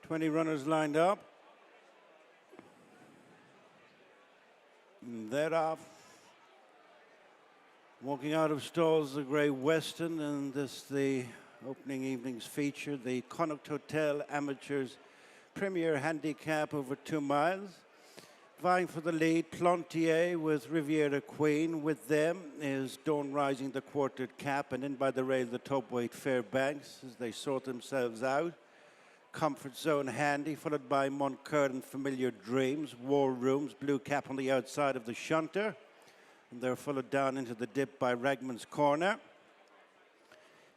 20 runners lined up. And they're off. Walking out of stalls, the Grey Western, and this the opening evening's feature, the Connacht Hotel Amateurs Premier Handicap over 2 miles. Vying for the lead, Plantier with Riviera Queen. With them is Dawn Rising, the quartered cap, and in by the rail, the top weight Fairbanks as they sort themselves out. Comfort Zone Handy, followed by Mon Coeur and Familiar Dreams. War Rooms, blue cap on the outside of the shunter. And they're followed down into the dip by Ragman's Corner.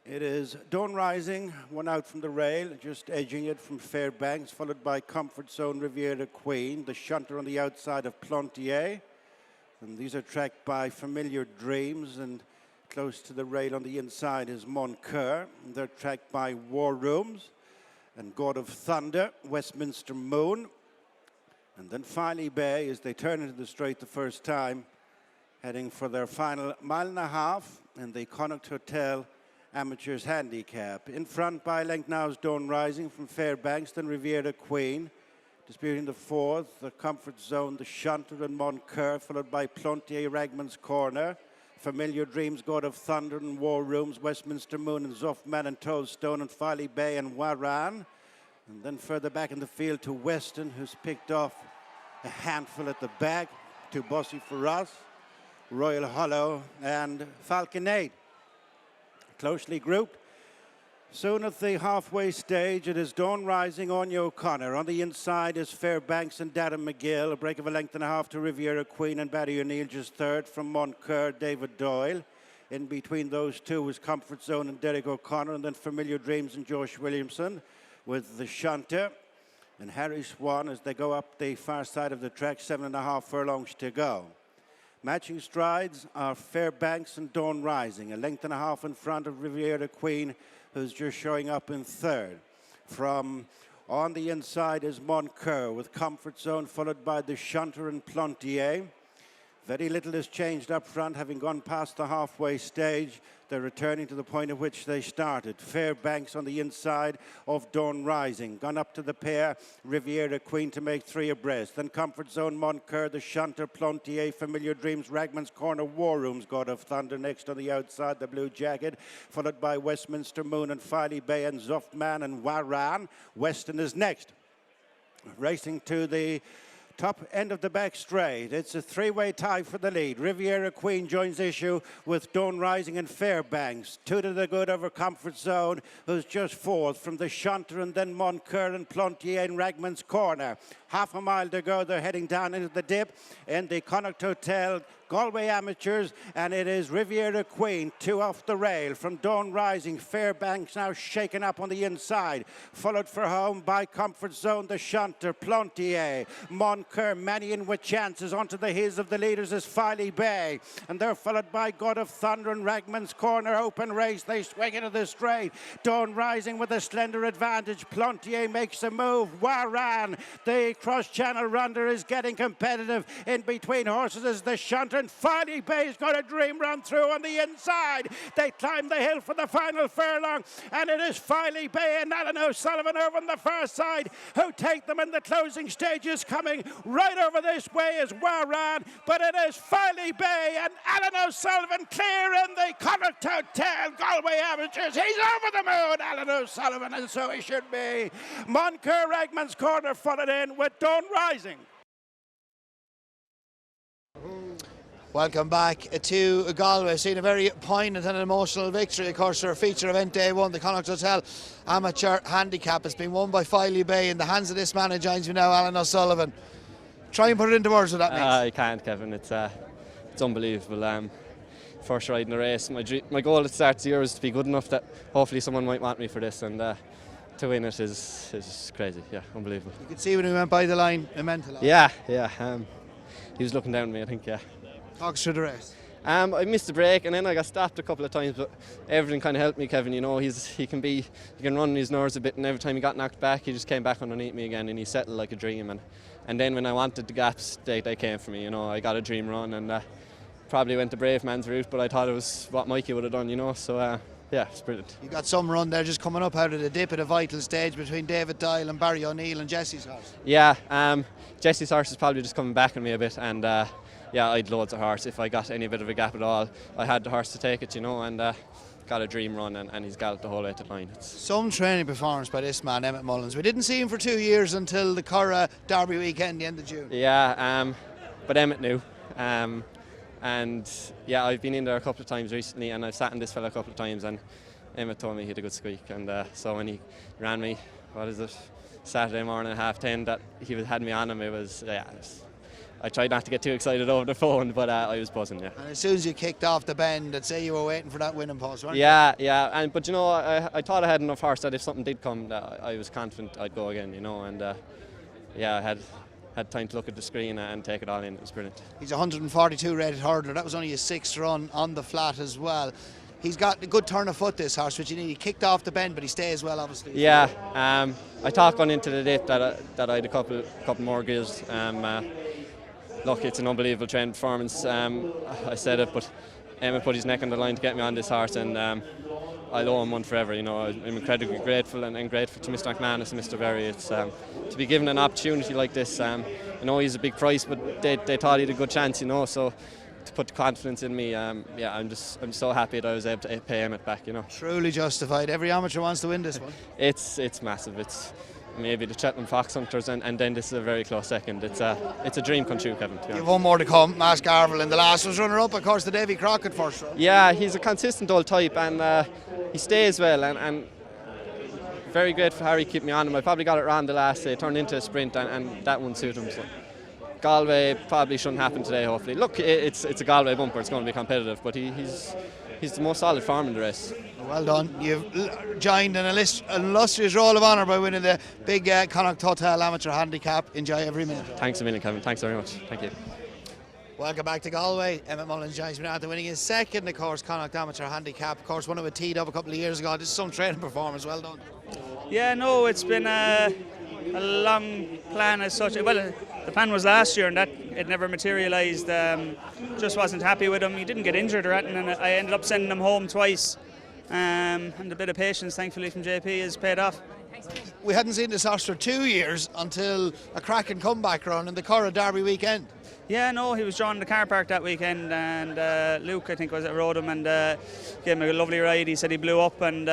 It is Dawn Rising, one out from the rail, just edging it from Fairbanks, followed by Comfort Zone Riviera Queen, the shunter on the outside of Plantier. And these are tracked by Familiar Dreams, and close to the rail on the inside is Mon Coeur. And they're tracked by War Rooms and God of Thunder, Westminster Moon. And then Filey Bay, as they turn into the straight the first time, heading for their final 1.5 miles in the Connacht Hotel Amateurs Handicap. In front by length now is Dawn Rising from Fairbanks, then Riviera Queen. Disputing the fourth, the Comfort Zone, the shunter and Mon Coeur, followed by Plantier, Ragman's Corner. Familiar Dreams, God of Thunder and War Rooms, Westminster Moon and Zoffman and Tollstone and Filey Bay and Waran. And then further back in the field to Weston, who's picked off a handful at the back. Too bossy for us. Royal Hollow and Falconade. Closely grouped. Soon at the halfway stage, it is Dawn Rising, Anya O'Connor. On the inside is Fairbanks and Darren McGill. A break of 1.5 lengths to Riviera Queen and Barry O'Neill just third from Mon Coeur, David Doyle. In between those two was Comfort Zone and Derek O'Connor, and then Familiar Dreams and Josh Williamson with the shunter. And Harry Swan as they go up the far side of the track, 7.5 furlongs to go. Matching strides are Fairbanks and Dawn Rising, 1.5 lengths in front of Riviera Queen, who's just showing up in third. From on the inside is Mon Coeur with Comfort Zone, followed by the shunter and Plantier. Very little has changed up front, having gone past the halfway stage. They're returning to the point at which they started. Fairbanks on the inside of Dawn Rising. Gone up to the pair, Riviera Queen to make 3 abreast. Then Comfort Zone, Mon Coeur, the shunter, Plantier, Familiar Dreams, Ragman's Corner, War Rooms, God of Thunder next on the outside, the blue jacket. Followed by Westminster Moon and Filey Bay and Zoffman and Waran. Weston is next. Racing to the top end of the back straight. It's a 3-way tie for the lead. Riviera Queen joins issue with Dawn Rising and Fairbanks. 2 to the good over Comfort Zone, who's just fourth from the shunter, and then Mon Coeur and Plantier in Ragman's Corner. 1/2 mile to go. They're heading down into the dip in the Connacht Hotel Galway Amateurs, and it is Riviera Queen, 2 off the rail from Dawn Rising. Fairbanks now shaken up on the inside, followed for home by Comfort Zone, the shunter, Plantier, Mon Coeur, many in with chances. Onto the heels of the leaders is Filey Bay, and they're followed by God of Thunder and Ragman's Corner. Open race, they swing into the straight. Dawn Rising with a slender advantage. Plantier makes a move. Waran, the cross-channel runner, is getting competitive. In between horses is the shunter, and Filey Bay's got a dream run through on the inside. They climb the hill for the final furlong, and it is Filey Bay and Alan O'Sullivan over on the far side who take them in the closing stages. Coming right over this way is Waran, but it is Filey Bay and Alan O'Sullivan clear in the Connacht Hotel Galway Amateurs. He's over the moon, Alan O'Sullivan, and so he should be. Mon Coeur, Ragman's Corner followed in with Dawn Rising. Welcome back to Galway. Seen a very poignant and emotional victory, of course, for feature event day 1, the Connacht Hotel Amateur Handicap. It's been won by Filey Bay in the hands of this man who joins me now, Alan O'Sullivan. Try and put it into words what that means. I can't, Kevin. It's unbelievable. First ride in the race. My goal at the start of the year was to be good enough that hopefully someone might want me for this, and to win it is crazy. Yeah, unbelievable. You could see when we went by the line, it meant a lot. Yeah. He was looking down at me, I think, yeah. Talk us through the race. I missed the break, and then I got stopped a couple of times, but everything kind of helped me, Kevin. You know, he can run his nerves a bit, and every time he got knocked back, he just came back underneath me again, and he settled like a dream. And then when I wanted the gaps, they came for me. You know, I got a dream run, and probably went the brave man's route, but I thought it was what Mikey would have done. You know, so Yeah, it's brilliant. You got some run there just coming up out of the dip at a vital stage between David Dial and Barry O'Neill and Jesse's horse. Yeah, Jesse's horse is probably just coming back on me a bit, and yeah, I'd loads of horse. If I got any bit of a gap at all, I had the horse to take it, and got a dream run, and he's galloped the whole way to the line. Some training performance by this man, Emmet Mullins. We didn't see him for 2 years until the Curra Derby weekend, the end of June. Yeah, but Emmet knew. And yeah, I've been in there a couple of times recently, and I've sat in this fella a couple of times, and Emmet told me he had a good squeak, and so when he ran me, Saturday morning at 10:30, that he had me on him, I tried not to get too excited over the phone, but I was buzzing, yeah. And as soon as you kicked off the bend, I'd say you were waiting for that winning post, weren't you? Yeah, but I thought I had enough horse that if something did come, that I was confident I'd go again, and yeah, I had time to look at the screen and take it all in. It was brilliant. He's a 142 rated hurdler. That was only his 6th run on the flat as well. He's got a good turn of foot, this horse, which you need. He kicked off the bend, but he stays well, obviously. Yeah, I thought going into the dip that I had a couple more gears. Look, it's an unbelievable training performance. I said it, but Emmet put his neck on the line to get me on this horse, and I'll owe him one forever. I'm incredibly grateful and grateful to Mr. McManus and Mr. Berry. It's to be given an opportunity like this. I know he's a big price, but they thought he had a good chance. So to put the confidence in me, I'm so happy that I was able to pay Emmet back. Truly justified. Every amateur wants to win this one. It's massive. It's maybe the Cheltenham Fox Hunters, and then this is a very close second. It's a dream come true, Kevin. You have one more to come. Mask Garville in the last was runner-up, of course, the Davy Crockett first run. Yeah, he's a consistent old type, and he stays well, and very grateful for Harry keeping me on him. I probably got it wrong the last day, turned into a sprint, and that won't suit him. So Galway probably shouldn't happen today, hopefully. Look, it's a Galway bumper, it's going to be competitive, but he's the most solid form in the race. Well done. You've joined an illustrious roll of honour by winning the big Connacht Hotel Amateur Handicap. Enjoy every minute. Thanks a million, Kevin. Thanks very much. Thank you. Welcome back to Galway. Emmet Mullins joins me now after winning his 2nd, of course, Connacht Amateur Handicap. Of course, one of it teed up a couple of years ago. This is some training performance. Well done. Yeah, no, it's been a long plan as such. Well, the plan was last year, and that it never materialised. Just wasn't happy with him. He didn't get injured or anything, and I ended up sending him home twice. And a bit of patience, thankfully, from JP has paid off. We hadn't seen this horse for 2 years until a cracking comeback run in the Curra Derby weekend. Yeah, no, he was drawn in the car park that weekend, and Luke, I think, was at rode him and gave him a lovely ride. He said he blew up, and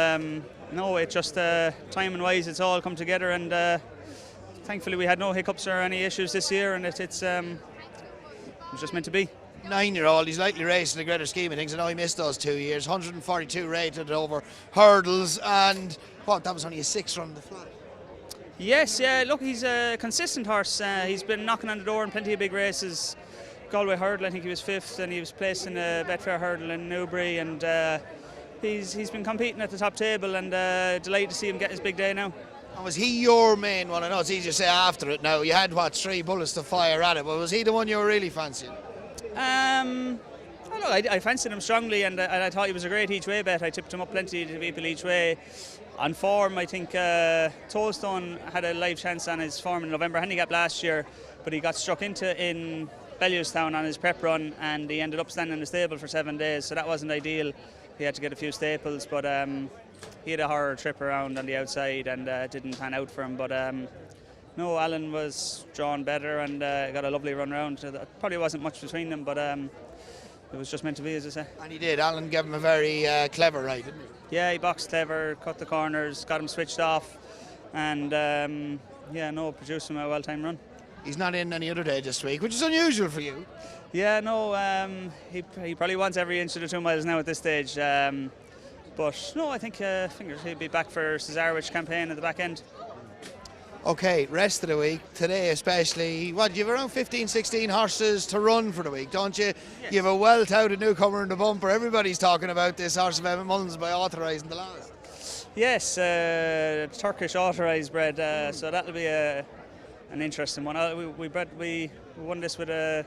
no, it just timing wise, it's all come together, and thankfully we had no hiccups or any issues this year, and it was just meant to be. 9-year-old, he's likely racing the greater scheme of things. I know he missed those 2 years. 142 rated over hurdles, and that was only his 6th run on the flat. Yes, yeah, look, he's a consistent horse. He's been knocking on the door in plenty of big races. Galway hurdle, I think he was 5th, and he was placed in the Betfair hurdle in Newbury, and he's been competing at the top table, and delighted to see him get his big day now. And was he your main one? I know it's easy to say after it now. You had, 3 bullets to fire at it, but was he the one you were really fancying? I fancied him strongly, and I thought he was a great each way bet. I tipped him up plenty to people each way. On form, I think Tollstone had a live chance on his form in November Handicap last year, but he got struck into in Bellewstown on his prep run, and he ended up standing in the stable for 7 days, so that wasn't ideal. He had to get a few staples, but he had a horror trip around on the outside, and didn't pan out for him. But no, Alan was drawn better and got a lovely run round. Probably wasn't much between them, but it was just meant to be, as I say. And he did. Alan gave him a very clever ride, didn't he? Yeah, he boxed clever, cut the corners, got him switched off, and produced him a well-timed run. He's not in any other day this week, which is unusual for you. Yeah, no, he probably wants every inch of the 2 miles now at this stage. But no, I think fingers he'll be back for Cesarewitch campaign at the back end. Okay, rest of the week, today especially, you have around 15, 16 horses to run for the week, don't you? Yes. You have a well-touted newcomer in the bumper. Everybody's talking about this horse of Emmet Mullins by authorising the last. Yes, Turkish authorised bred, so that'll be an interesting one. We won this with an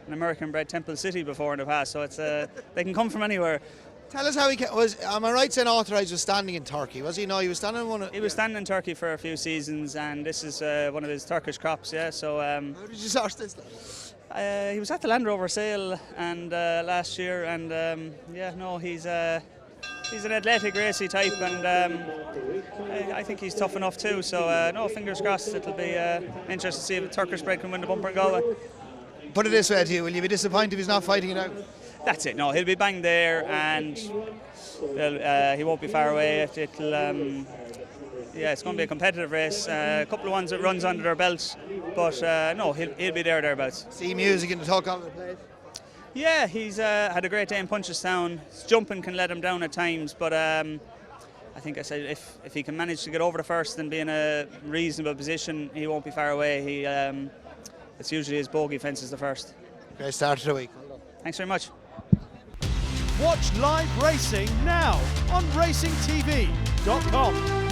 American bred Temple City before in the past, so it's they can come from anywhere. Tell us how he was. Am I right saying authorised was standing in Turkey? Was he? No, he was standing in one. He was standing in Turkey for a few seasons, and this is one of his Turkish crops. Yeah. So. How did you source this? He was at the Land Rover sale and last year, and he's he's an athletic, racy type, and I think he's tough enough too. So no, fingers crossed. It'll be interesting to see if Turkish Bred can win the bumper in Galway. Put it this way to you, will you be disappointed if he's not fighting it out? That's it. No, he'll be bang there, and he won't be far away. Yeah, it's going to be a competitive race. A couple of ones that runs under their belt, but no, he'll be thereabouts. See music in the talk on the place. Yeah, he's had a great day in Punchestown. His jumping can let him down at times, but I think I said if he can manage to get over the first and be in a reasonable position, he won't be far away. It's usually his bogey fences the first. Great start to the week. Thanks very much. Watch live racing now on racingtv.com.